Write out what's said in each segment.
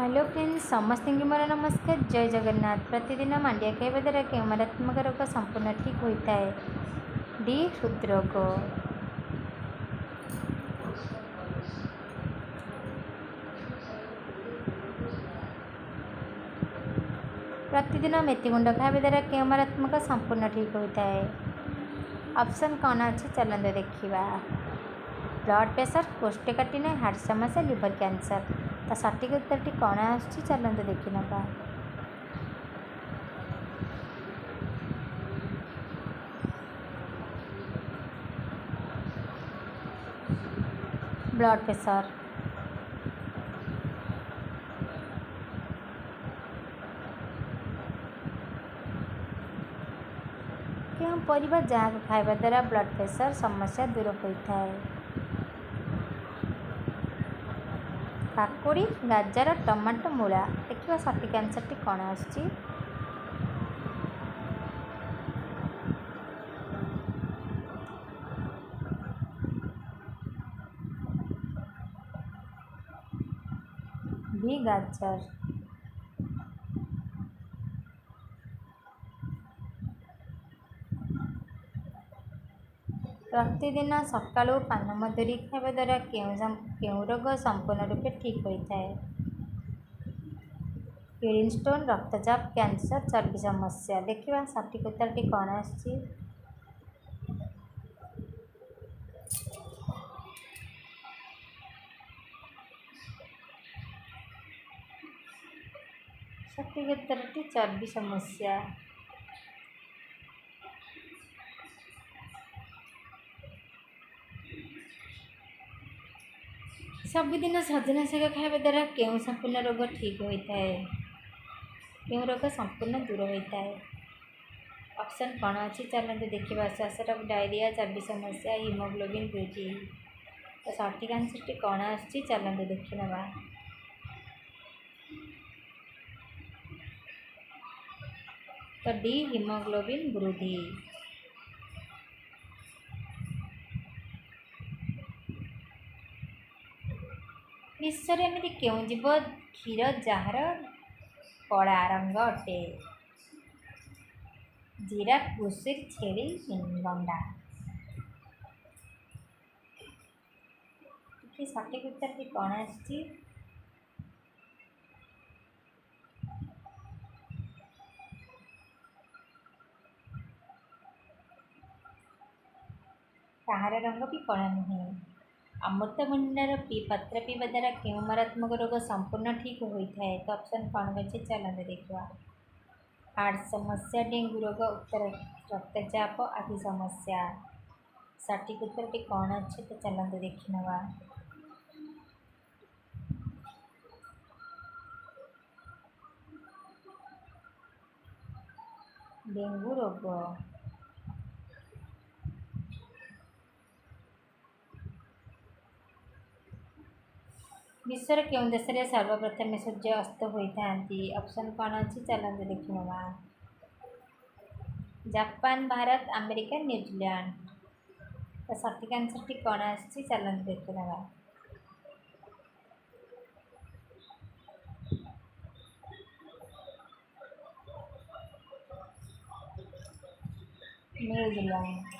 Hello friends समस्त की मोर नमस्कार जय जगन्नाथ। प्रतिदिन मांडिया खाଇବା द्वारा केଉଁ मारात्मक रोग संपूर्ण ठीक होता है? डी हृदरोग। प्रतिदिन मेथीगुंड खाଇବା द्वारा केଉଁ मारात्मक संपूर्ण ठीक होता है? ऑप्शन कौन अच्छे चलते देखा। ब्लड प्रेशर, कोष्ठकाठिन्य, हार्ट समस्या, लिवर कैंसर। तो सठिक उत्तर टी कौन आसुची चलते देखी नवा। Blood pressure. क्यों परिबा जहाँ खाଇବା द्वारा ब्लड प्रेशर समस्या दूर होता है? काकुड़ी, गाजर, टमाटो, मूला। देखिए सठिक आंसर टी कौन आसुची। भी गाजर। प्रतिदिन सकाळु पान मधुरी खाଇବା द्वारा केउं रोग संपूर्ण रूपे ठीक होता है? किडनी स्टोन, रक्तचाप, कैंसर, चर्बी समस्या। देखिए सठिक उत्तर टी कौन आसुची। सठिक उत्तर टी चर्बी समस्या। सबुदिन सजना शाग खाଇବା द्वारा केउं संपूर्ण रोग ठीक होता है? केउं रोग संपूर्ण दूर होता है? ऑप्शन कौन अच्छी चलते देखा। श्वासरोग, डायरिया, चर्बी समस्या, हिमोग्लोबिन वृद्धि। तो सठिक आंसर टी कौन आसुची चलते देखी नवा। तो डी हिमोग्लोबिन वृद्धि। विश्व में एमती क्यों जीव क्षीर जार कला रंग अटे? जिराफ, घुषुरी, छेली, गंडा। सठिक उत्तर टी कौन आसुची। कहार रंग भी कला नुहे। अमृतभंडार पत्र पीवा द्वारा क्यों मारात्मक रोग संपूर्ण ठीक होता है? तो ऑप्शन कौन अच्छे चलते देखा। हार्ट समस्या, डेंगू रोग, उत्तर रक्तचाप, आदि समस्या। सठिक उत्तर टी कौन अच्छे तो चलते देखी नवा। डेंगू रोग। विश्वर क्यों देश में सर्वप्रथम सूर्य अस्त होता है? ऑप्शन कौन अच्छी चलते देखी नवा। Japan, Bharat, America, New Zealand. तो सठिक आंसर टी कौन आसुची चलते देखी नवा। न्यूजीलैंड।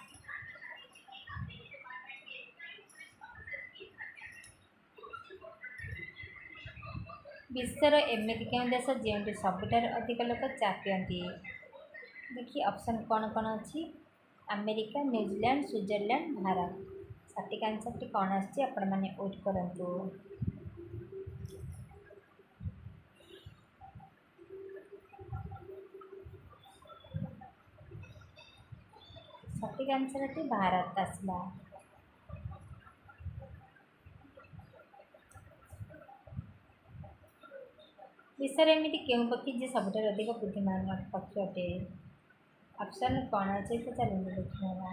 विश्वर एमती क्यों देश जो सबुठार अधिक लोक चा पियंती? देखिए ऑप्शन कौन कौन अच्छी। America, New Zealand, Switzerland, Bharat. सठिक आंसर टी कौन आसुची आपण मैंने वेट करंतु। सठिक आंसर टी भारत आसला। विश्वर एमती क्यों पक्षी जे सबुठार अधिक बुद्धिमान पक्षी अटे? ऑप्शन कौन अच्छे तो चलते देखा।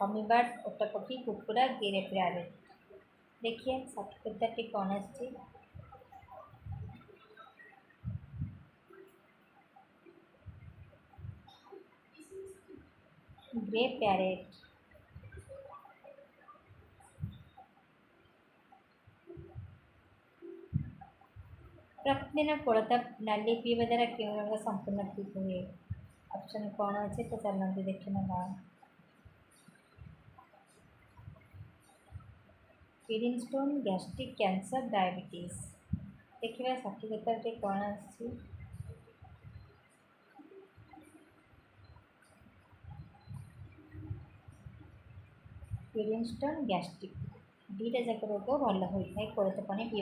हमिंगबर्ड, ओटपक्षी, कुकुड़ा, गिरे पैरेट। देखिए सठिक उत्तर टी कौन आसुची। Grey parrot. ପ୍ରତିଦିନ କୋଳଥ ଡାଲି ପିଇବା ଦ୍ୱାରା କେଉଁ ରୋଗ ସମ୍ପୂର୍ଣ୍ଣ ଠିକ୍ ହୁଏ? ଅପସନ୍ କ'ଣ ଅଛି ତ ଚାଲନ୍ତୁ ଦେଖିନେବା। Kidney stone, gastric, cancer, diabetes. ଦେଖିବା ସଠିକ୍ ଉତ୍ତରଟି କ'ଣ ଆସିଛି। କିଡନୀ ଷ୍ଟୋନ୍, ଗ୍ୟାଷ୍ଟ୍ରିକ୍ ଦୁଇଟା ଯାକ ରୋଗ ଭଲ ହୋଇଥାଏ କୋଳଥ ପାଣି ପିଇବା